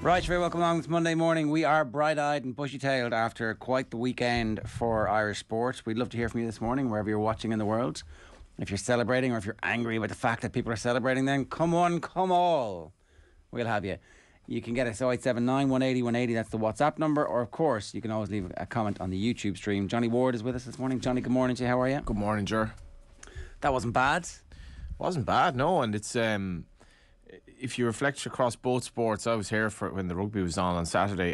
Right, very welcome along this Monday morning. We are bright-eyed and bushy-tailed after quite the weekend for Irish sport. We'd love to hear from you this morning, wherever you're watching in the world. If you're celebrating or if you're angry about the fact that people are celebrating, then come on, come all. We'll have you. You can get us 0879 180 180. That's the WhatsApp number. Or, of course, you can always leave a comment on the YouTube stream. Johnny Ward is with us this morning. Johnny, good morning to you. How are you? Good morning, Ger. That wasn't bad. Wasn't bad, no. And it's if you reflect across both sports, I was here for when the rugby was on Saturday.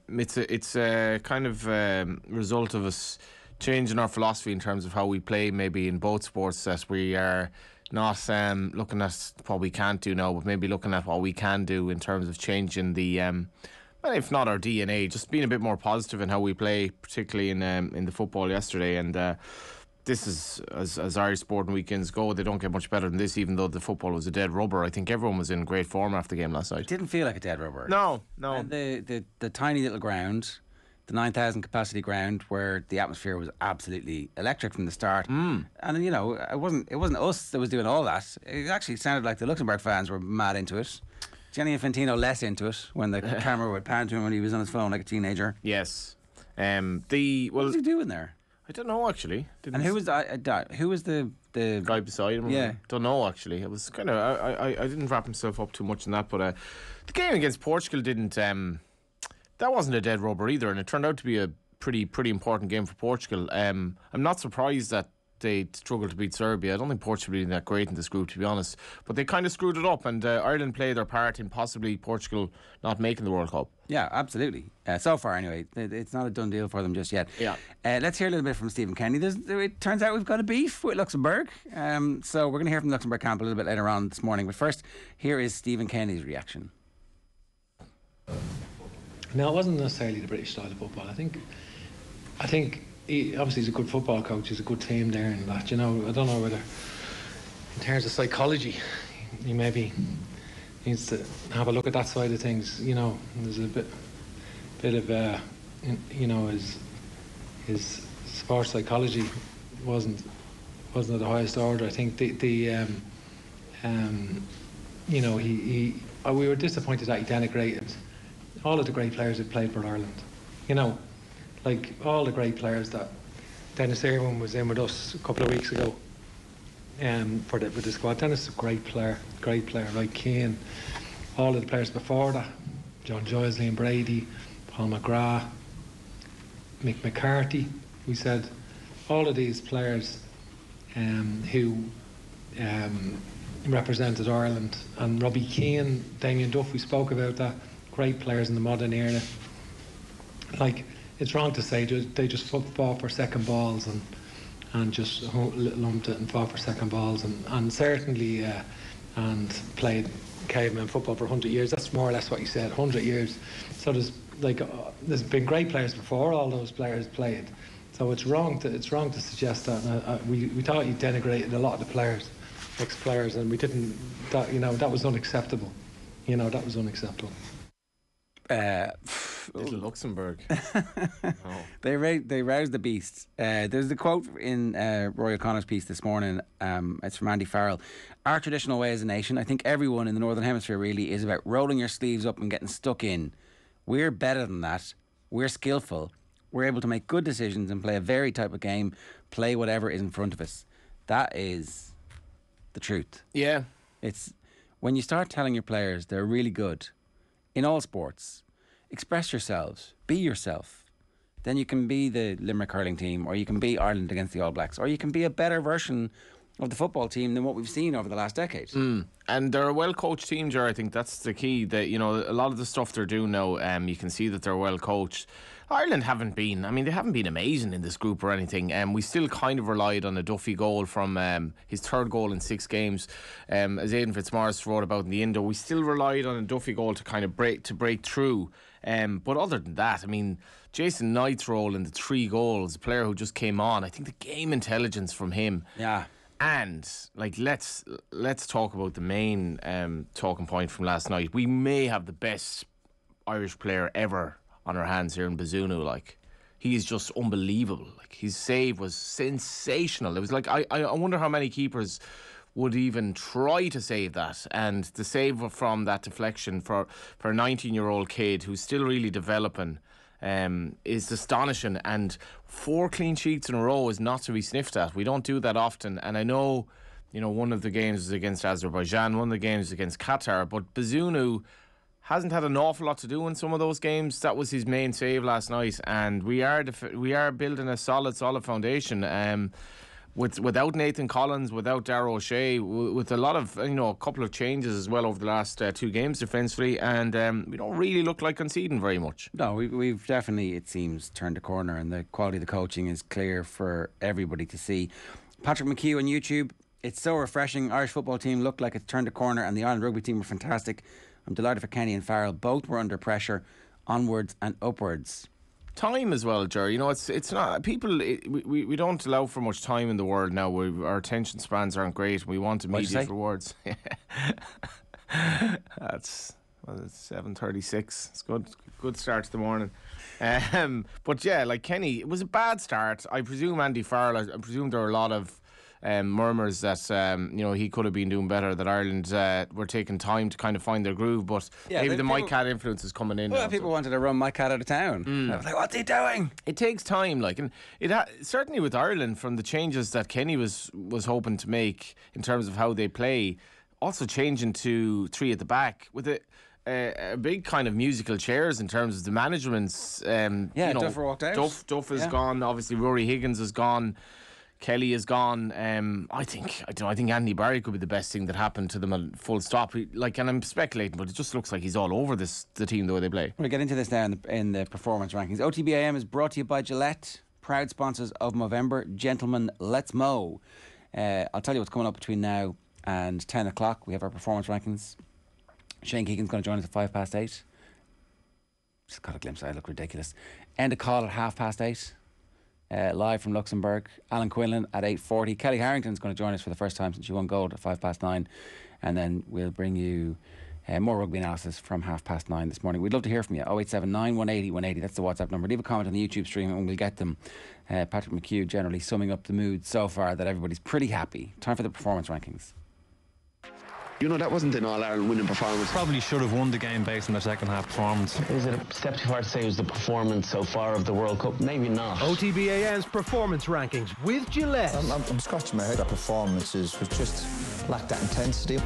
It's a kind of result of us changing our philosophy in terms of how we play, maybe in both sports, that we are not looking at what we can't do now, but maybe looking at what we can do in terms of changing the, well, if not our DNA, just being a bit more positive in how we play, particularly in the football yesterday. And this is, as Irish sporting weekends go, they don't get much better than this, even though the football was a dead rubber. I think everyone was in great form after the game last night. It didn't feel like a dead rubber. No. And the tiny little ground, the 9,000 capacity ground, where the atmosphere was absolutely electric from the start. And you know, it wasn't us that was doing all that. It actually sounded like the Luxembourg fans were mad into it. Gianni Infantino less into it when the camera would pan to him when he was on his phone like a teenager. Yes. What was he doing there? I don't know, actually. And who was the guy beside him? Yeah. Don't know, actually. It was kind of... I didn't wrap himself up too much in that, but the game against Portugal didn't... that wasn't a dead rubber either, and it turned out to be a pretty important game for Portugal. I'm not surprised that they struggled to beat Serbia. I don't think Portugal being that great in this group, to be honest. But they kind of screwed it up, and Ireland played their part in possibly Portugal not making the World Cup. Yeah, absolutely. So far, anyway. It's not a done deal for them just yet. Yeah. Let's hear a little bit from Stephen Kenny. It turns out we've got a beef with Luxembourg. So we're going to hear from the Luxembourg camp a little bit later on this morning. But first, here is Stephen Kenny's reaction. No, it wasn't necessarily the British style of football. I think he, obviously, he's a good football coach. He's a good team there and that. You know, I don't know whether, in terms of psychology, he maybe needs to have a look at that side of things. You know, there's a bit of you know, his sports psychology wasn't at the highest order. I think you know, we were disappointed that he denigrated all of the great players that played for Ireland. You know, like all the great players that Dennis Irwin was in with us a couple of weeks ago with the squad. Dennis is a great player, like Keane. All of the players before that, John Giles, Liam Brady, Paul McGrath, Mick McCarthy. We said all of these players who represented Ireland, and Robbie Keane, Damien Duff, we spoke about that. Great players in the modern era. Like, it's wrong to say they just fought for second balls and just lumped it and fought for second balls and certainly and played caveman football for 100 years. That's more or less what you said, 100 years. So there's been great players before all those players played. So it's wrong to suggest that. We thought he denigrated a lot of the players, ex-players, and we didn't. That was unacceptable. You know, that was unacceptable. Little Luxembourg. They roused the beast. There's the quote in Roy O'Connor's piece this morning. It's from Andy Farrell. Our traditional way as a nation, I think everyone in the Northern Hemisphere really, is about rolling your sleeves up and getting stuck in. We're better than that. We're skillful. We're able to make good decisions and play a varied type of game, play whatever is in front of us. That is the truth. Yeah. It's when you start telling your players they're really good in all sports, express yourselves, be yourself. Then you can be the Limerick hurling team, or you can be Ireland against the All Blacks, or you can be a better version of the football team than what we've seen over the last decade. And they're a well-coached team, Ger. I think that's the key. That, you know, a lot of the stuff they're doing now, you can see that they're well-coached. Ireland they haven't been amazing in this group or anything. We still kind of relied on a Duffy goal from his third goal in 6 games. As Aidan Fitzmaurice wrote about in the Indo, we still relied on a Duffy goal to kind of break through. But other than that, I mean, Jason Knight's role in the 3 goals, a player who just came on, I think the game intelligence from him. Yeah. And like, let's talk about the main talking point from last night. We may have the best Irish player ever on our hands here in Bazunu. Like, he is just unbelievable. Like, his save was sensational. It was like, I wonder how many keepers would even try to save that. And the save from that deflection for a 19-year-old kid who's still really developing is astonishing. And 4 clean sheets in a row is not to be sniffed at. We don't do that often. And I know, one of the games is against Azerbaijan, one of the games is against Qatar, but Bazunu hasn't had an awful lot to do in some of those games. That was his main save last night, and we are building a solid foundation. Without Nathan Collins, without Darragh O'Shea, with a lot of a couple of changes as well over the last 2 games defensively, and we don't really look like conceding very much. No, we've definitely, it seems, turned a corner, and the quality of the coaching is clear for everybody to see. Patrick McHugh on YouTube. It's so refreshing. Irish football team looked like it's turned a corner, and the Ireland rugby team were fantastic. I'm delighted for Kenny and Farrell. Both were under pressure, onwards and upwards. Time as well, Jerry. It's not people. We don't allow for much time in the world now. Our attention spans aren't great. We want immediate rewards. That's 7:36. It's good start to the morning. But yeah, like Kenny, it was a bad start. I presume Andy Farrell. I presume there were a lot of murmurs that he could have been doing better, that Ireland were taking time to kind of find their groove, but maybe the Mike Catt influence is coming in. Well, people wanted to run Mike Catt out of town. I was like, what's he doing? It takes time, and certainly with Ireland, from the changes that Kenny was hoping to make in terms of how they play, also changing to 3 at the back with a big kind of musical chairs in terms of the management's. Duffer walked out. Duff is gone. Obviously, Rory Higgins is gone. Kelly is gone. I think Andy Barry could be the best thing that happened to them. Full stop. And I'm speculating, but it just looks like he's all over the team the way they play. We'll get into this now in the performance rankings. OTB AM is brought to you by Gillette, proud sponsors of Movember. Gentlemen, let's mow. I'll tell you what's coming up between now and 10 o'clock. We have our performance rankings. Shane Keegan's going to join us at 8:05. Just got a glimpse. I look ridiculous. End a call at 8:30. Live from Luxembourg. Alan Quinlan at 8:40. Kelly Harrington's going to join us for the first time since she won gold at 9:05. And then we'll bring you more rugby analysis from 9:30 this morning. We'd love to hear from you. 0879 180 180. That's the WhatsApp number. Leave a comment on the YouTube stream and we'll get them. Patrick McHugh generally summing up the mood so far that everybody's pretty happy. Time for the performance rankings. That wasn't an All-Ireland winning performance. Probably should have won the game based on their second half performance. Is it a step too far to say it was the performance so far of the World Cup? Maybe not. OTB AM's performance rankings with Gillette. I'm scratching my head. That performances was just lacked that intensity.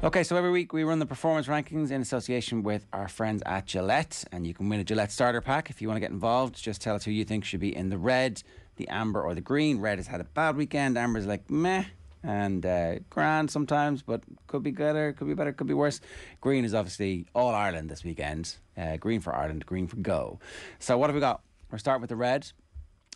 Okay, so every week we run the performance rankings in association with our friends at Gillette, and you can win a Gillette starter pack. If you want to get involved, just tell us who you think should be in the red, the amber or the green. Red has had a bad weekend, amber's like meh, and grand sometimes, but could be better, could be worse. Green is obviously all Ireland this weekend. Green for Ireland, green for go. So what have we got? We're starting with the red.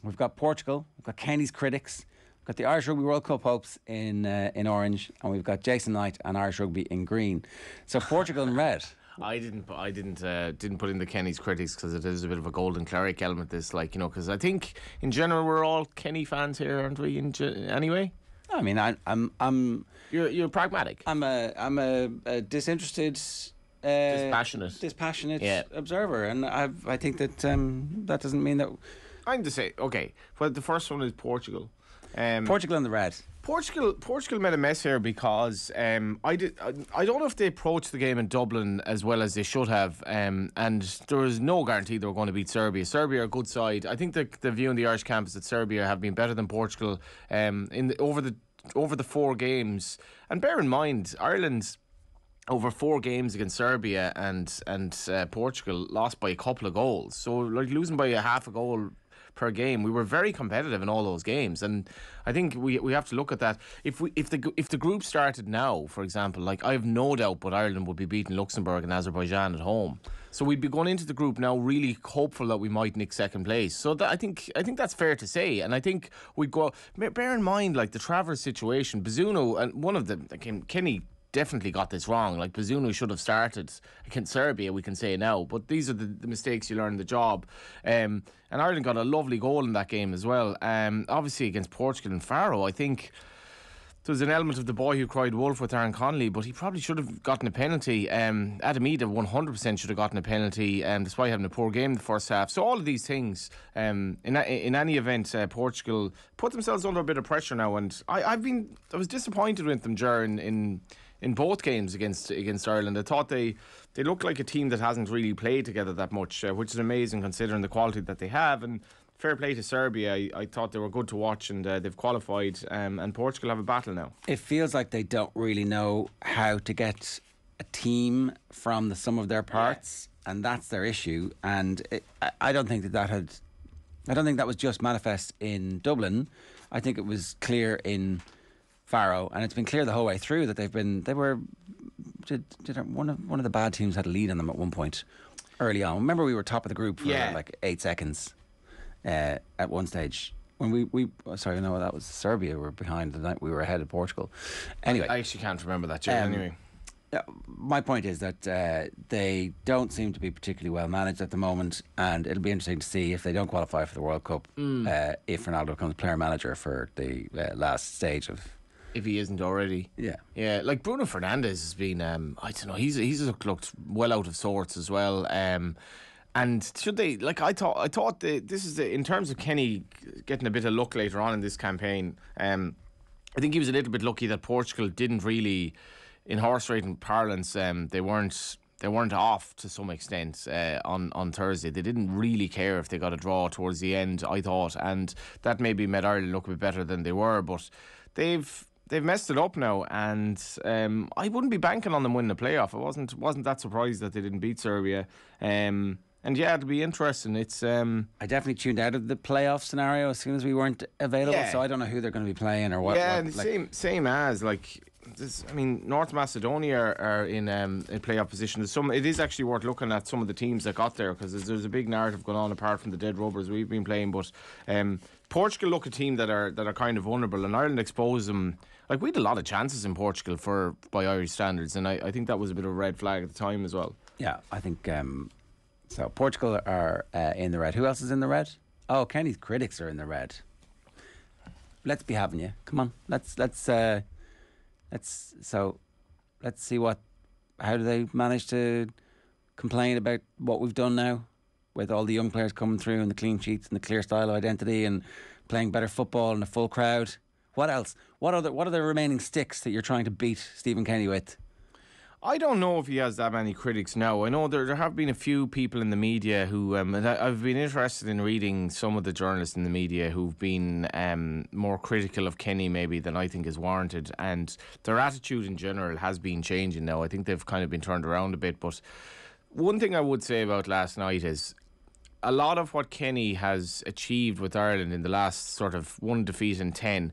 We've got Portugal, we've got Kenny's critics, we've got the Irish Rugby World Cup hopes in orange, and we've got Jason Knight and Irish Rugby in green. So Portugal in red. I didn't put in the Kenny's critics because it is a bit of a golden cleric element. This, because I think in general we're all Kenny fans here, aren't we? Anyway. I mean, I'm. You're pragmatic. I'm a disinterested, dispassionate observer, and I think that that doesn't mean that. I'm to say okay. Well, the first one is Portugal. Portugal in the red. Portugal made a mess here because I don't know if they approached the game in Dublin as well as they should have, and there was no guarantee they were going to beat Serbia. Serbia are a good side. I think the view in the Irish camp is that Serbia have been better than Portugal over the 4 games. And bear in mind, Ireland over 4 games against Serbia and Portugal lost by a couple of goals. So losing by a half a goal per game, we were very competitive in all those games, and I think we have to look at that. If the group started now, for example, I have no doubt, but Ireland would be beating Luxembourg and Azerbaijan at home. So we'd be going into the group now really hopeful that we might nick second place. So I think that's fair to say, and I think we'd go. Bear in mind, the Travers situation, Bazunu, and one of them, Kenny definitely got this wrong. Bazunu should have started against Serbia, we can say now, but these are the mistakes you learn in the job. And Ireland got a lovely goal in that game as well. Obviously against Portugal and Faro, I think there's an element of the boy who cried wolf with Aaron Connolly, but he probably should have gotten a penalty. Adam Ida 100% should have gotten a penalty, despite having a poor game in the first half. So all of these things, in any event, Portugal put themselves under a bit of pressure now, and I was disappointed with them, Ger, in both games against Ireland. I thought they look like a team that hasn't really played together that much, which is amazing considering the quality that they have. And fair play to Serbia. I thought they were good to watch, and they've qualified, and Portugal have a battle now. It feels like they don't really know how to get a team from the sum of their parts, and that's their issue. And I don't think that was just manifest in Dublin. I think it was clear in Faro, and it's been clear the whole way through that one of the bad teams had a lead on them at one point early on. Remember, we were top of the group for like 8 seconds at one stage when that was Serbia. We were behind the night we were ahead of Portugal. Anyway, I actually can't remember that, Jay. Anyway, my point is that they don't seem to be particularly well managed at the moment, and it'll be interesting to see if they don't qualify for the World Cup, if Ronaldo becomes player manager for the last stage of. If he isn't already. Yeah, like Bruno Fernandes has been, I don't know, he's looked well out of sorts as well. And should they, like, I thought this is in terms of Kenny getting a bit of luck later on in this campaign. I think he was a little bit lucky that Portugal didn't really, in horse racing parlance, they weren't off to some extent on Thursday. They didn't really care if they got a draw towards the end, I thought, and that maybe made Ireland look a bit better than they were. But they've messed it up now, and I wouldn't be banking on them winning the playoff. I wasn't that surprised that they didn't beat Serbia. And yeah, it'll be interesting. It's I definitely tuned out of the playoff scenario as soon as we weren't available. So I don't know who they're going to be playing or what. Yeah, same as like. North Macedonia are in a playoff position. It is actually worth looking at some of the teams that got there, because there's a big narrative going on apart from the dead rubbers we've been playing. But Portugal look a team that are kind of vulnerable, and Ireland exposed them. Like, we had a lot of chances in Portugal by Irish standards, and I think that was a bit of a red flag at the time as well. Yeah, I think so. Portugal are in the red. Who else is in the red? Oh, Kenny's critics are in the red. Let's be having you. Come on, let's see how do they manage to complain about what we've done now, with all the young players coming through and the clean sheets and the clear style of identity and playing better football and a full crowd. What else? What are the remaining sticks that you're trying to beat Stephen Kenny with? I don't know if he has that many critics now. I know there have been a few people in the media who, and I've been interested in reading some of the journalists in the media who've been more critical of Kenny maybe than I think is warranted, and their attitude in general has been changing now. I think they've kind of been turned around a bit. But one thing I would say about last night is a lot of what Kenny has achieved with Ireland in the last sort of one defeat in 10,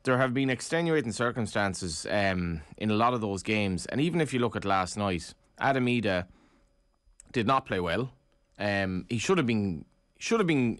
there have been extenuating circumstances in a lot of those games. And even if you look at last night, Adam Ida did not play well. He should have been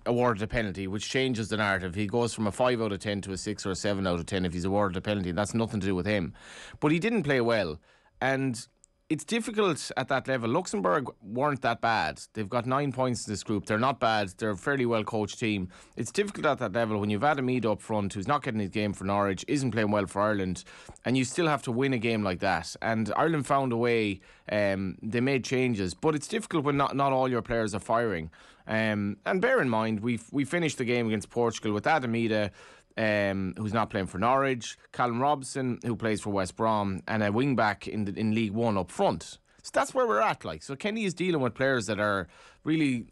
awarded a penalty, which changes the narrative. He goes from a 5 out of 10 to a 6 or a 7 out of 10 if he's awarded a penalty. That's nothing to do with him. But he didn't play well. And it's difficult at that level. Luxembourg weren't that bad. They've got 9 points in this group. They're not bad. They're a fairly well-coached team. It's difficult at that level when you've Adam Ida up front, who's not getting his game for Norwich, isn't playing well for Ireland, and you still have to win a game like that. And Ireland found a way. They made changes. But it's difficult when not all your players are firing. And bear in mind, we finished the game against Portugal with Adam Ida, who's not playing for Norwich, Callum Robson, who plays for West Brom, and a wing-back in League One up front. So that's where we're at. So Kenny is dealing with players that are really,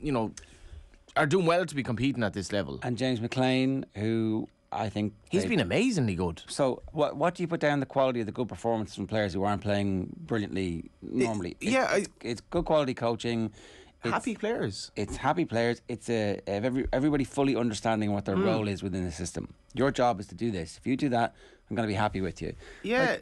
are doing well to be competing at this level. And James McLean, who I think he's been amazingly good. So what do you put down the quality of the good performance from players who aren't playing brilliantly normally? It's good quality coaching. Happy players. It's happy players. It's everybody fully understanding what their role is within the system. Your job is to do this. If you do that, I'm going to be happy with you. Yeah.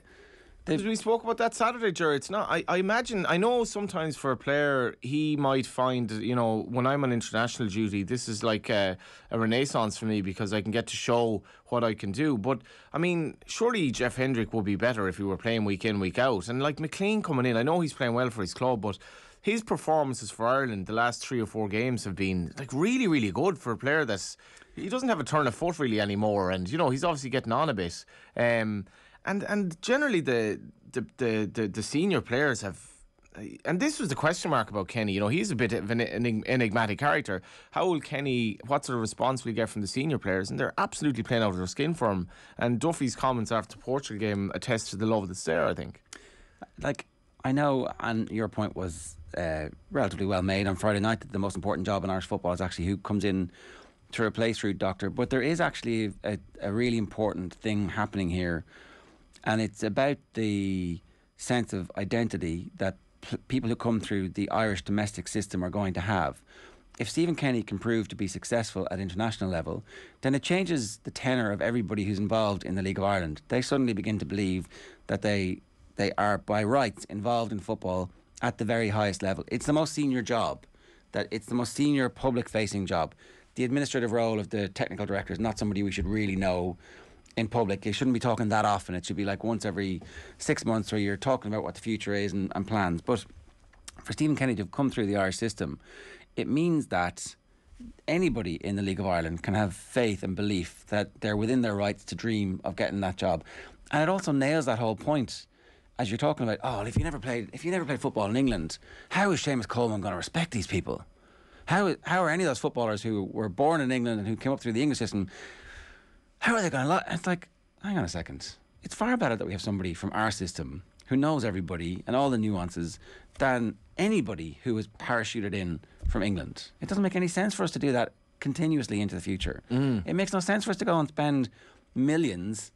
We spoke about that Saturday, Jerry. It's not. I imagine. I know sometimes for a player, he might find, when I'm on international duty, this is like a renaissance for me because I can get to show what I can do. But I mean, surely Jeff Hendrick would be better if he were playing week in, week out. And like McLean coming in, I know he's playing well for his club, but his performances for Ireland the last 3 or 4 games have been like really, really good for a player he doesn't have a turn of foot really anymore, and he's obviously getting on a bit. and generally the senior players have. And this was the question mark about Kenny. You know, he's a bit of an enigmatic character. How will Kenny, what sort of response will he get from the senior players? And they're absolutely playing out of their skin for him. And Duffy's comments after the Portugal game attest to the love that's there, I think. Like, I know, and your point was relatively well made on Friday night, that the most important job in Irish football is actually who comes in to replace Ruud Doctor. But there is actually a really important thing happening here. And it's about the sense of identity that people who come through the Irish domestic system are going to have. If Stephen Kenny can prove to be successful at international level, then it changes the tenor of everybody who's involved in the League of Ireland. They suddenly begin to believe that they are by rights involved in football at the very highest level. It's the most senior job, that it's the most senior public facing job. The administrative role of the technical director is not somebody we should really know in public. You shouldn't be talking that often. It should be like once every 6 months where you're talking about what the future is and plans. But for Stephen Kenny to have come through the Irish system, it means that anybody in the League of Ireland can have faith and belief that they're within their rights to dream of getting that job. And it also nails that whole point as you're talking about, oh, well, if you never played football in England, how is Seamus Coleman going to respect these people? How are any of those footballers who were born in England and who came up through the English system, how are they going to... It's like, hang on a second. It's far better that we have somebody from our system who knows everybody and all the nuances than anybody who was parachuted in from England. It doesn't make any sense for us to do that continuously into the future. It makes no sense for us to go and spend millions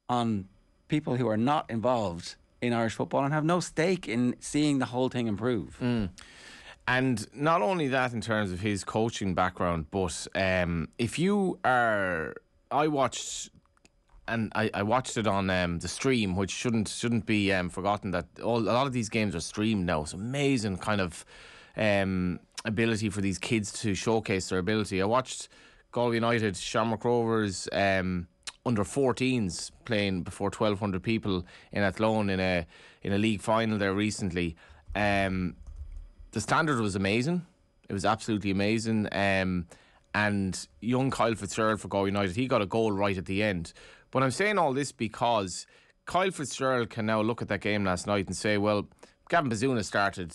on people who are not involved in Irish football and have no stake in seeing the whole thing improve. And not only that in terms of his coaching background, but if you are... I watched it on the stream, which shouldn't be forgotten, that a lot of these games are streamed now. It's amazing kind of ability for these kids to showcase their ability. I watched Galway United, Shamrock Rovers under 14s playing before 1,200 people in Athlone in a league final there recently. The standard was amazing. It was absolutely amazing. And young Kyle Fitzgerald for Galway United, he got a goal right at the end. But I'm saying all this because Kyle Fitzgerald can now look at that game last night and say, well, Gavin Bazuna started,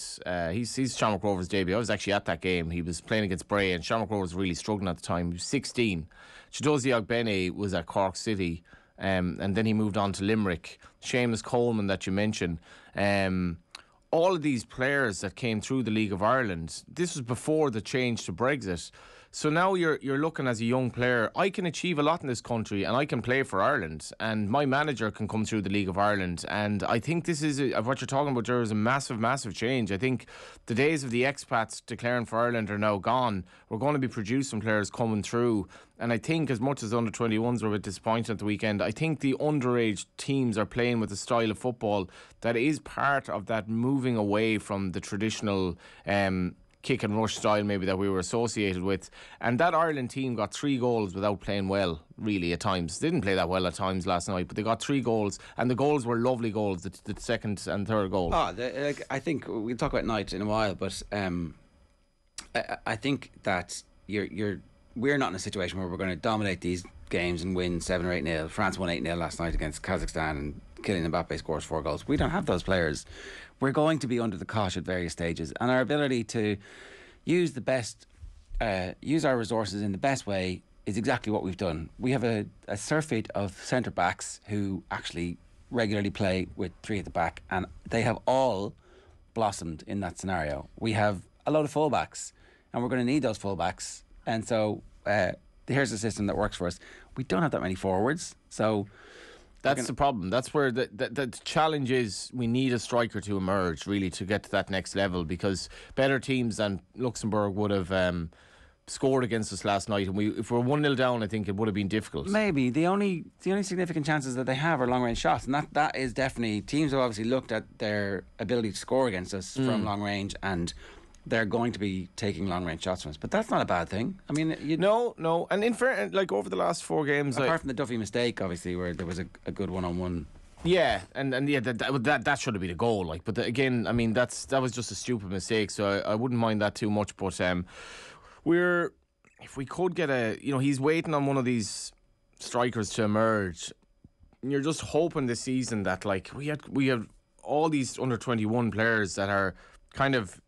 he's Shamrock Rovers' debut. I was actually at that game. He was playing against Bray and Shamrock Rovers were really struggling at the time. He was 16. Chidozie Ogbene was at Cork City and then he moved on to Limerick. Seamus Coleman that you mentioned. All of these players that came through the League of Ireland, this was before the change to Brexit. So now you're looking as a young player, I can achieve a lot in this country and I can play for Ireland and my manager can come through the League of Ireland. And I think this is, what you're talking about there is a massive, massive change. I think the days of the expats declaring for Ireland are now gone. We're going to be producing players coming through. And I think as much as under-21s were a bit disappointed at the weekend, I think the underage teams are playing with a style of football that is part of that moving away from the traditional kick and rush style maybe that we were associated with. And that Ireland team got 3 goals without playing well, really, at times. They didn't play that well at times last night, but they got 3 goals, and the goals were lovely goals, the second and third goal. I think we'll talk about night in a while, but I think that we're not in a situation where we're going to dominate these games and win 7 or 8-0. France won 8-0 last night against Kazakhstan and Kylian Mbappe scores 4 goals. We don't have those players. We're going to be under the cosh at various stages, and our ability to use our resources in the best way is exactly what we've done. We have a surfeit of centre backs who actually regularly play with 3 at the back, and they have all blossomed in that scenario. We have a lot of fullbacks, and we're going to need those fullbacks, and so here's a system that works for us. We don't have that many forwards, so that's the problem. That's where the challenge is. We need a striker to emerge, really, to get to that next level, because better teams than Luxembourg would have scored against us last night, and if we're 1-0 down, I think it would have been difficult. Maybe the only significant chances that they have are long range shots, and that is definitely, teams have obviously looked at their ability to score against us from long range, and they're going to be taking long range shots from us. But that's not a bad thing. I mean, no. And in fair, like over the last 4 games, apart from the Duffy mistake, obviously, where there was a good one-on-one. Yeah, and that should have been a goal. Like, but again, I mean, that was just a stupid mistake. So I wouldn't mind that too much. But if we could get he's waiting on one of these strikers to emerge. you're just hoping this season that like we have all these under 21 players that are kind of.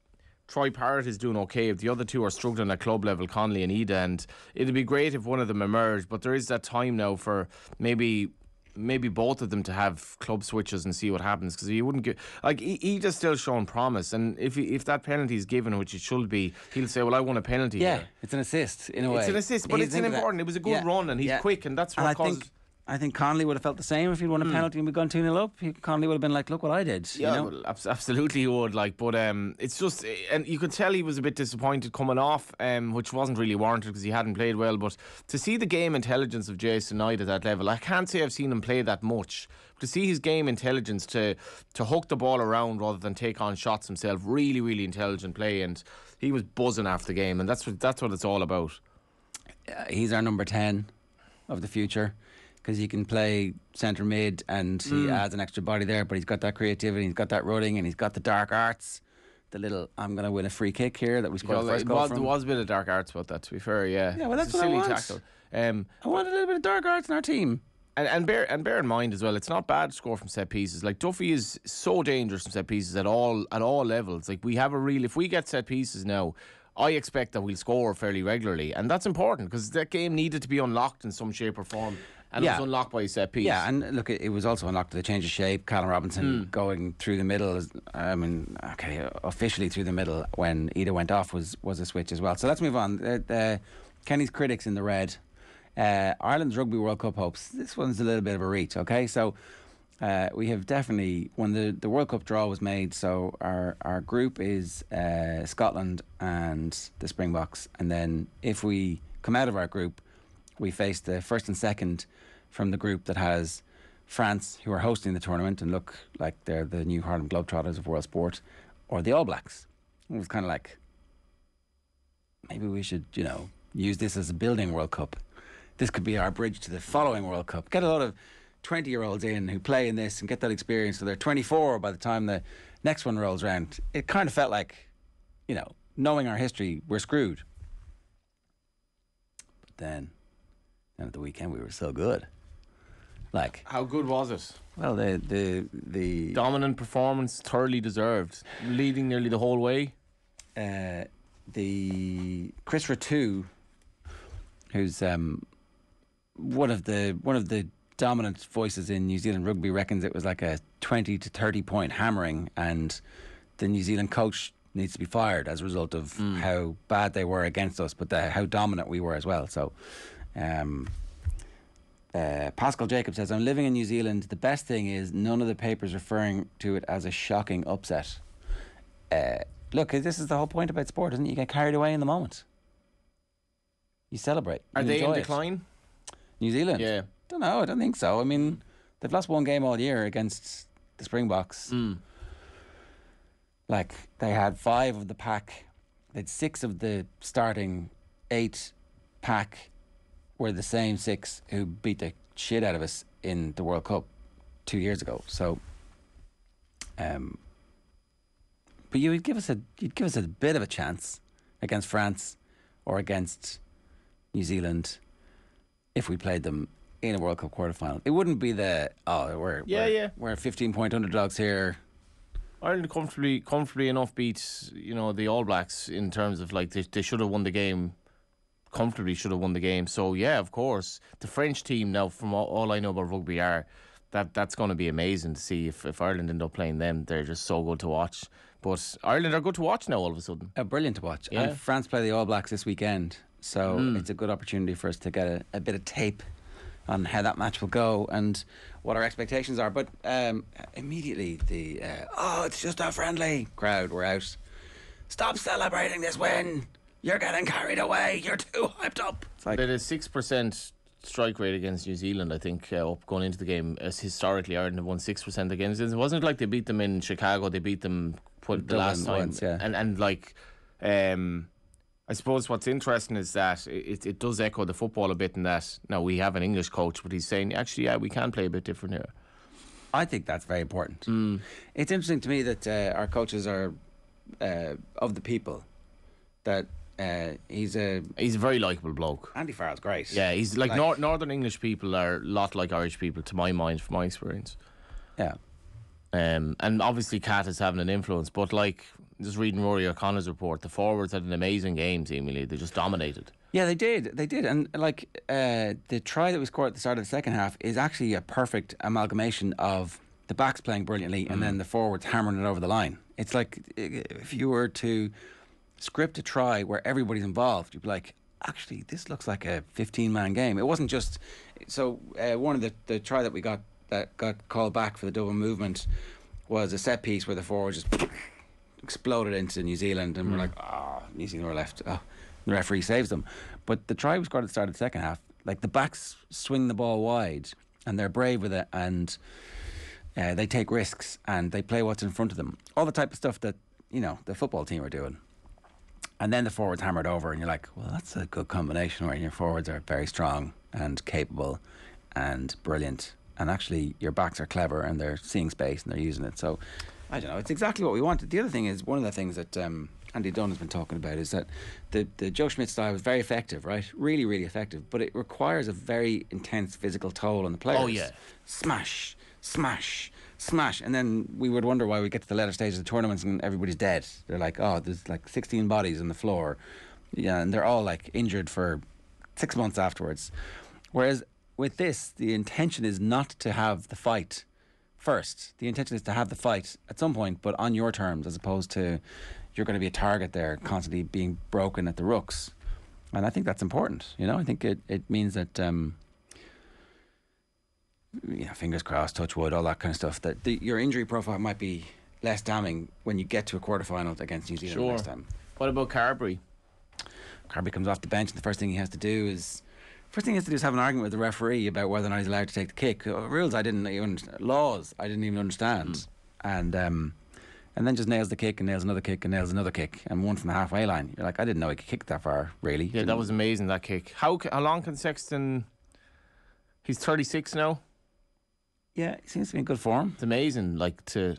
Troy Parrott is doing okay. If the other two are struggling at club level, Connolly and Ida, and it'd be great if one of them emerged. But there is that time now for maybe both of them to have club switches and see what happens. Because he wouldn't get like Ida's still showing promise, and if that penalty is given, which it should be, he'll say, "Well, I won a penalty." Yeah, here. it's an assist in a way. It's an assist, but it's an important. It was a good run, and he's quick, and that's what causes. I think Connolly would have felt the same if he'd won a penalty and we'd gone 2-0 up. Connolly would have been like, look what I did. Yeah, you know? well, absolutely he would. Like, but it's just, and you could tell he was a bit disappointed coming off, which wasn't really warranted because he hadn't played well. But to see the game intelligence of Jason Knight at that level, I can't say I've seen him play that much. But to see his game intelligence to hook the ball around rather than take on shots himself, really, really intelligent play, and he was buzzing after the game, and that's what it's all about. He's our number 10 of the future. Because he can play centre mid and he adds an extra body there, but he's got that creativity, he's got that running, and he's got the dark arts. The little, I'm going to win a free kick here that we scored the first goal from. There was a bit of dark arts about that, to be fair, yeah. Yeah, well, that's it's a what silly I want. tackle. I want a little bit of dark arts in our team. And bear in mind as well, it's not bad to score from set pieces. Like Duffy is so dangerous from set pieces at all levels. Like we have if we get set pieces now, I expect that we'll score fairly regularly, and that's important because that game needed to be unlocked in some shape or form. And it was unlocked by a set piece. Yeah, and look, it was also unlocked with a change of shape. Callum Robinson going through the middle, officially through the middle when Ida went off was a switch as well. So let's move on. Kenny's critics in the red. Ireland's Rugby World Cup hopes. This one's a little bit of a reach, okay? So we have definitely, when the World Cup draw was made, so our group is Scotland and the Springboks. And then if we come out of our group, we face the first and second from the group that has France, who are hosting the tournament and look like they're the new Harlem Globetrotters of world sport, or the All Blacks. It was kind of like, maybe we should, use this as a building World Cup. This could be our bridge to the following World Cup. Get a lot of 20-year-olds in who play in this and get that experience so they're 24 by the time the next one rolls around. It kind of felt like, knowing our history, we're screwed. But then at the weekend we were so good. Like, how good was it? Well, the dominant performance, thoroughly deserved, leading nearly the whole way. The Chris Ratu, who's one of the dominant voices in New Zealand rugby, reckons it was like a 20 to 30 point hammering, and the New Zealand coach needs to be fired as a result of how bad they were against us, but how dominant we were as well. So. Pascal Jacob says, I'm living in New Zealand. The best thing is none of the papers referring to it as a shocking upset. Look, this is the whole point about sport, isn't it? You get carried away in the moment. You celebrate. Are they in decline? New Zealand? Yeah. Don't know. I don't think so. I mean, they've lost one game all year against the Springboks. Like, they had 5 of the pack. They had 6 of the starting 8 pack were the same 6 who beat the shit out of us in the World Cup 2 years ago. So, but you'd give us a bit of a chance against France or against New Zealand if we played them in a World Cup quarterfinal. It wouldn't be we're 15-point underdogs here. Ireland comfortably enough beat the All Blacks in terms of like they should have won the game. Comfortably should have won the game. So yeah, of course, the French team now, from all I know about rugby, that's going to be amazing to see if Ireland end up playing them. They're just so good to watch. But Ireland are good to watch now all of a sudden. Brilliant to watch. Yeah. And France play the All Blacks this weekend, so it's a good opportunity for us to get a bit of tape on how that match will go and what our expectations are. But immediately the it's just a friendly crowd were out. Stop celebrating this win. You're getting carried away. You're too hyped up. It's like, they had a 6% strike rate against New Zealand, I think, up going into the game. As historically, Ireland have won 6% against it. It wasn't like they beat them in Chicago. They beat them the last time. Once, yeah. And like, I suppose what's interesting is that it does echo the football a bit in that now we have an English coach, but he's saying, actually, yeah, we can play a bit different here. I think that's very important. It's interesting to me that our coaches are of the people, that He's a very likeable bloke. Andy Farrell's great. Yeah, he's like Northern English people are a lot like Irish people, to my mind, from my experience. Yeah. And obviously Cat is having an influence, but like just reading Rory O'Connor's report, the forwards had an amazing game. Seemingly, they just dominated. Yeah, they did, and like the try that we scored at the start of the second half is actually a perfect amalgamation of the backs playing brilliantly and then the forwards hammering it over the line. It's like if you were to script a try where everybody's involved, you'd be like, actually, this looks like a 15-man game. It wasn't just so. One of the try that we got that got called back for the double movement was a set piece where the forward just exploded into New Zealand, and we're like, New Zealand were left. Oh, the referee saves them. But the try we scored at the start of the second half, like the backs swing the ball wide and they're brave with it, and they take risks and they play what's in front of them. All the type of stuff that, you know, the football team are doing. And then the forwards hammered over, and you're like, well, that's a good combination where your forwards are very strong and capable and brilliant, and actually your backs are clever and they're seeing space and they're using it. So I don't know, it's exactly what we wanted. The other thing is, one of the things that Andy Dunn has been talking about is that the Joe Schmidt style was very effective, right? Really, really effective, but it requires a very intense physical toll on the players. Oh yeah, smash, smash, smash, and then we would wonder why we get to the later stages of the tournaments and everybody's dead. They're like, oh, there's like 16 bodies on the floor, yeah, and they're all like injured for 6 months afterwards. Whereas with this, the intention is not to have the fight first. The intention is to have the fight at some point, but on your terms, as opposed to you're going to be a target there, constantly being broken at the rucks. And I think that's important. You know, I think it means that, fingers crossed, touch wood, all that kind of stuff, that your injury profile might be less damning when you get to a quarterfinal against New Zealand next time. What about Carberry? Carberry comes off the bench, and the first thing he has to do is have an argument with the referee about whether or not he's allowed to take the kick. Rules I didn't even laws I didn't even understand, and then just nails the kick and nails another kick and nails another kick, and one from the halfway line. You're like, I didn't know he could kick that far, really. Yeah, that was amazing, that kick. How long can Sexton? He's 36 now. Yeah, he seems to be in good form. It's amazing, like to.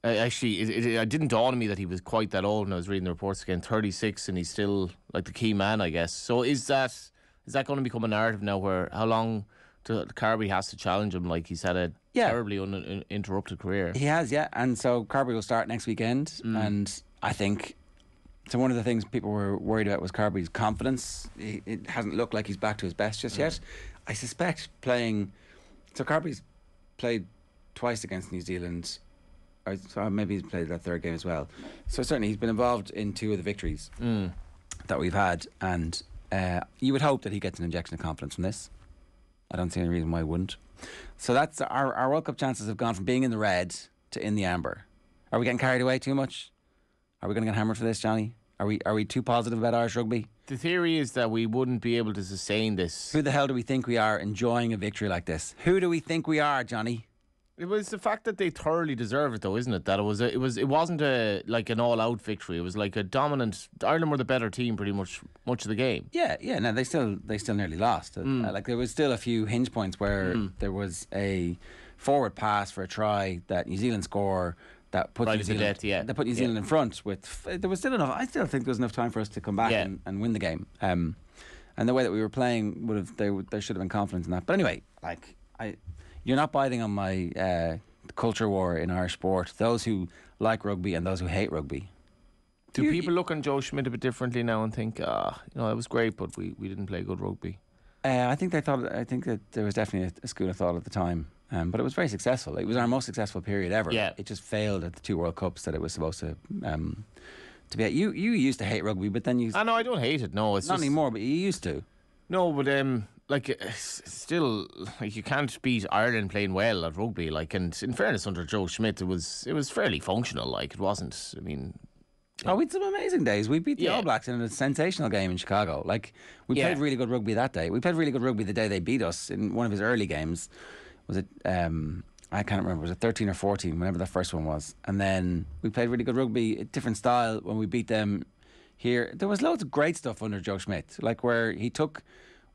Actually, it didn't dawn on me that he was quite that old when I was reading the reports again. 36, and he's still like the key man, I guess. So is that going to become a narrative now, where how long Carberry has to challenge him? Like, he's had a terribly uninterrupted career. He has, yeah. And so Carberry will start next weekend, and I think so. One of the things people were worried about was Carberry's confidence. It hasn't looked like he's back to his best just yet. I suspect so Carberry's played twice against New Zealand. So maybe he's played that third game as well. So certainly he's been involved in 2 of the victories that we've had, and you would hope that he gets an injection of confidence from this. I don't see any reason why he wouldn't. So that's our World Cup chances have gone from being in the red to in the amber. Are we getting carried away too much? Are we going to get hammered for this, Johnny? Are we too positive about Irish rugby? The theory is that we wouldn't be able to sustain this. Who the hell do we think we are enjoying a victory like this? Who do we think we are, Johnny? It was the fact that they thoroughly deserve it, though, isn't it? That it wasn't like an all-out victory. It was like a dominant. Ireland were the better team pretty much of the game. Yeah. No, they still nearly lost. Like, there was still a few hinge points where there was a forward pass for a try that New Zealand score that put New Zealand, that put New Zealand in front. There was still enough. I still think there was enough time for us to come back and win the game. And the way that we were playing there should have been confidence in that. But anyway, like you're not biting on my culture war in Irish sport. Those who like rugby and those who hate rugby. Do people look on Joe Schmidt a bit differently now and think, that was great, but we didn't play good rugby? I think that there was definitely a school of thought at the time, but it was very successful. It was our most successful period ever. Yeah. It just failed at the 2 World Cups that it was supposed to be at. You used to hate rugby, but then you. No, I don't hate it. No, it's not just, anymore. But you used to. No, but still, like, you can't beat Ireland playing well at rugby. Like, and in fairness, under Joe Schmidt, it was fairly functional. Like, it wasn't. I mean. Oh, we had some amazing days. We beat the All Blacks in a sensational game in Chicago. Like, we played really good rugby that day. We played really good rugby the day they beat us in one of his early games. Was it? I can't remember. Was it 13 or 14? Whenever that first one was. And then we played really good rugby, a different style when we beat them here. There was loads of great stuff under Joe Schmidt, like where he took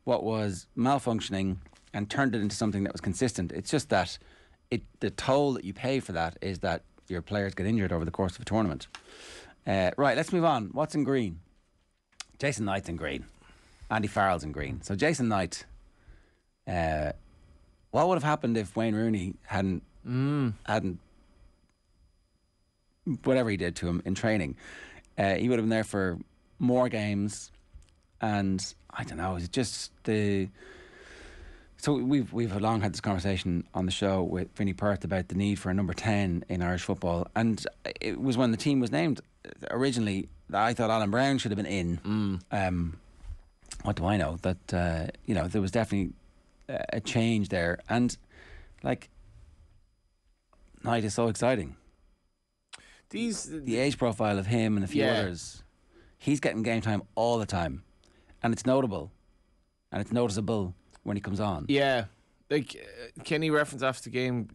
what was malfunctioning and turned it into something that was consistent. It's just that the toll that you pay for that is that your players get injured over the course of a tournament. Right, let's move on. What's in green? Jason Knight's in green. Andy Farrell's in green. So Jason Knight, what would have happened if Wayne Rooney hadn't whatever he did to him in training? He would have been there for more games, and I don't know. It's just the. So we've long had this conversation on the show with Vinnie Perth about the need for a number 10 in Irish football, and it was when the team was named originally that I thought Alan Brown should have been in. What do I know? That there was definitely a change there, and like Knight is so exciting. The age profile of him and a few others, he's getting game time all the time, and it's notable, and it's noticeable when he comes on. Yeah, like Kenny referenced after the game,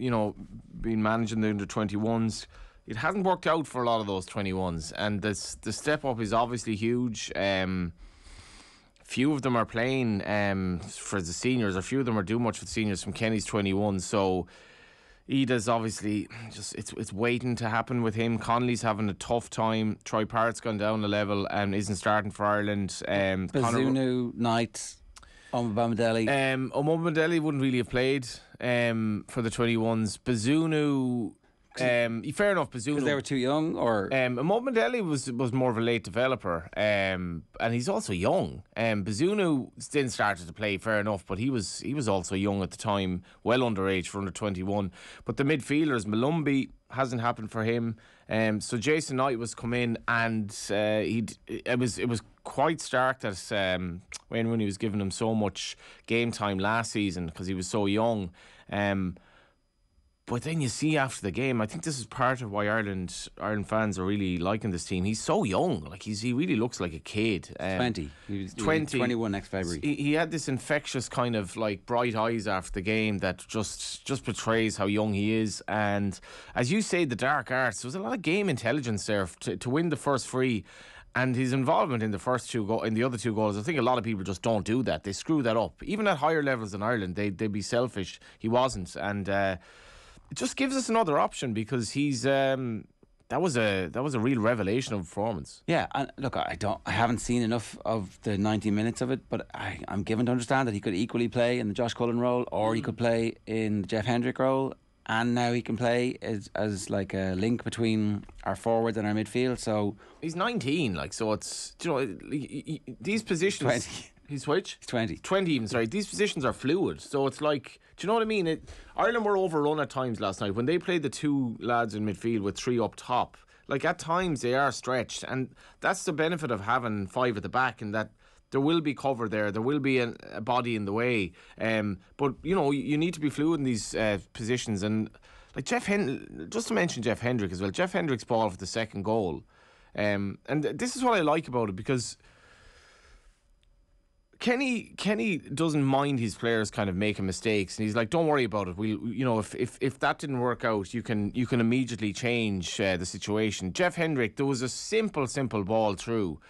being managing the under-21s, it hasn't worked out for a lot of those 21s, and the step up is obviously huge. Few of them are playing for the seniors, or few of them are doing much for the seniors from Kenny's 21. So Ida's obviously just it's waiting to happen with him. Connolly's having a tough time. Troy Parrott's gone down a level and isn't starting for Ireland. Bazunu, Knight, Omobamidele. Omobamidele wouldn't really have played for the 21s. Bazunu. Fair enough, Bazunu. Because they were too young, or Omobamidele was more of a late developer, and he's also young. Bazunu then started to play, fair enough, but he was also young at the time, well underage for under 21. But the midfielders, Malumbi, hasn't happened for him. So Jason Knight was come in, and it was quite stark that Wayne Rooney was giving him so much game time last season because he was so young. But then you see after the game, I think this is part of why Ireland fans are really liking this team. He's so young, like he really looks like a kid. 20. He was 21 next February. He had this infectious kind of like bright eyes after the game that just portrays how young he is. And as you say, the dark arts, there was a lot of game intelligence there to win the first free. And his involvement in the other two goals, I think a lot of people just don't do that. They screw that up. Even at higher levels in Ireland, they'd be selfish. He wasn't, and it just gives us another option because he's that was a real revelation of performance. Yeah, and look, I haven't seen enough of the 90 minutes of it, but I'm given to understand that he could equally play in the Josh Cullen role, or he could play in the Jeff Hendrick role, and now he can play as like a link between our forwards and our midfield. So he's 19, so it's these positions. 20. He's which? He's 20. 20 even, sorry. These positions are fluid. So it's like, do you know what I mean? Ireland were overrun at times last night. When they played the two lads in midfield with three up top, like at times they are stretched. And that's the benefit of having five at the back, in that there will be cover there. There will be a body in the way. But, you need to be fluid in these positions. And like just to mention Jeff Hendrick as well. Jeff Hendrick's ball for the second goal. And this is what I like about it, because Kenny doesn't mind his players kind of making mistakes, and he's like, "Don't worry about it. If that didn't work out, you can immediately change the situation." Jeff Hendrick, there was a simple ball through,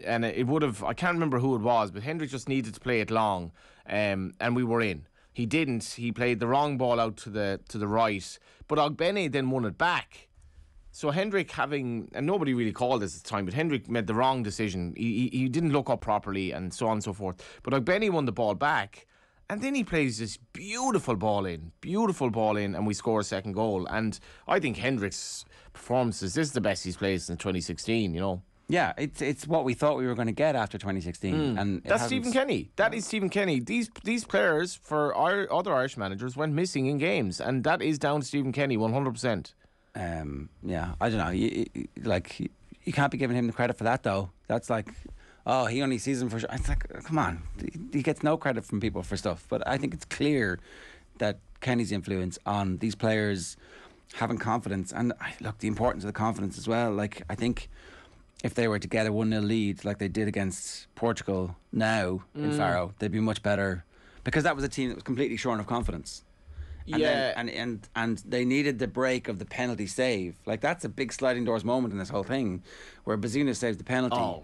and it would have. I can't remember who it was, but Hendrick just needed to play it long, and we were in. He didn't. He played the wrong ball out to the right, but Ogbene then won it back. So Hendrick and nobody really called this at the time, but Hendrick made the wrong decision. He didn't look up properly, and so on and so forth. But Ogbene won the ball back, and then he plays this beautiful ball in, and we score a second goal. And I think Hendrick's performances, this is the best he's played since 2016, Yeah, it's what we thought we were going to get after 2016. And that's Stephen Kenny. That is Stephen Kenny. These players, for our other Irish managers, went missing in games, and that is down to Stephen Kenny 100%. Yeah, I don't know. You can't be giving him the credit for that, though. That's like, he only sees him for. It's like, come on, he gets no credit from people for stuff. But I think it's clear that Kenny's influence on these players having confidence, and look, the importance of the confidence as well. Like, I think if they were to get a 1-0 lead like they did against Portugal now in Faro, they'd be much better, because that was a team that was completely shorn of confidence. And they needed the break of the penalty save. Like, that's a big sliding doors moment in this whole thing, where Bazunu saves the penalty.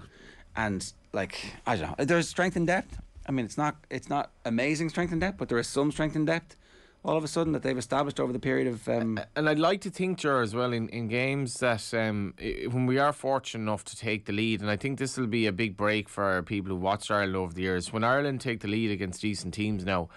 And like, I don't know, there's strength in depth. I mean, it's not amazing strength in depth, but there is some strength in depth all of a sudden that they've established over the period of. And I'd like to think, Ger, as well, in games that when we are fortunate enough to take the lead, and I think this will be a big break for people who watched Ireland over the years. When Ireland take the lead against decent teams now,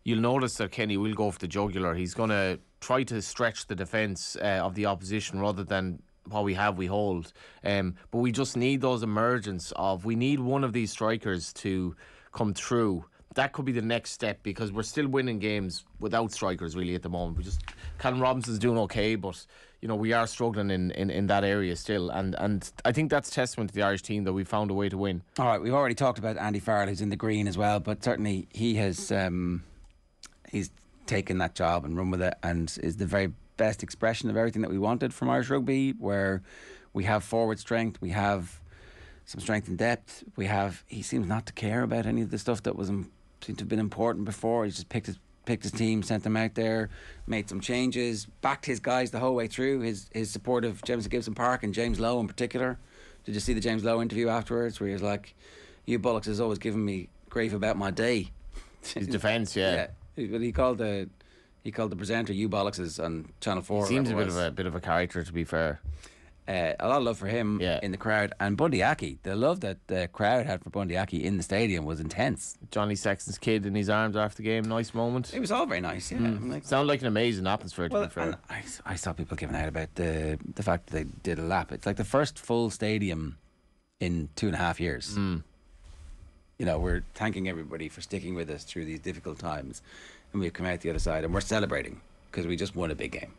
you'll notice that Kenny will go for the jugular. He's going to try to stretch the defence of the opposition rather than what we hold. But we just need those emergence of, we need one of these strikers to come through. That could be the next step, because we're still winning games without strikers really at the moment. Callum Robinson's doing okay, but we are struggling in that area still, and I think that's testament to the Irish team that we found a way to win. All right, we've already talked about Andy Farrell, who's in the green as well, but certainly he has he's taken that job and run with it, and is the very best expression of everything that we wanted from Irish rugby, where we have forward strength, we have some strength in depth, he seems not to care about any of the stuff that seemed to have been important before. He just picked his team, sent them out there, made some changes, backed his guys the whole way through. His support of James Gibson Park and James Lowe in particular. Did you see the James Lowe interview afterwards, where he was like, "You bollocks has always given me grief about my day." His defence, yeah. He called the presenter "you bollocks" on Channel 4. He seems a bit of a character, to be fair. A lot of love for him in the crowd, and Bundy Aki. The love that the crowd had for Bundy Aki in the stadium was intense. Johnny Sexton's kid in his arms after the game, nice moment. It was all very nice, yeah. Sounded like an amazing atmosphere, to be fair. I saw people giving out about the fact that they did a lap. It's like the first full stadium in 2.5 years. We're thanking everybody for sticking with us through these difficult times, and we've come out the other side, and we're celebrating because we just won a big game.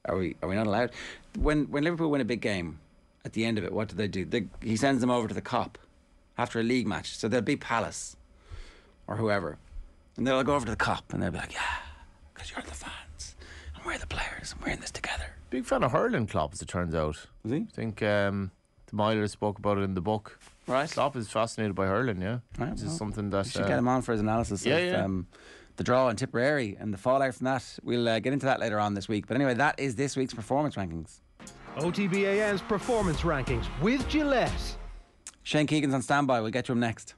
Are we not allowed? When Liverpool win a big game, at the end of it, what do? He sends them over to the Cop after a league match. So they'll beat Palace or whoever, and they'll go over to the Cop and they'll be like, "Yeah, because you're the fans and we're the players and we're in this together." Big fan of hurling, Klopp, as it turns out. Was he? I think the Myler spoke about it in the book. Right. Klopp is fascinated by hurling, yeah. Right, Which is something that... We should get him on for his analysis of the draw in Tipperary and the fallout from that. We'll get into that later on this week. But anyway, that is this week's performance rankings. OTB AM's performance rankings with Gillette. Shane Keegan's on standby. We'll get to him next.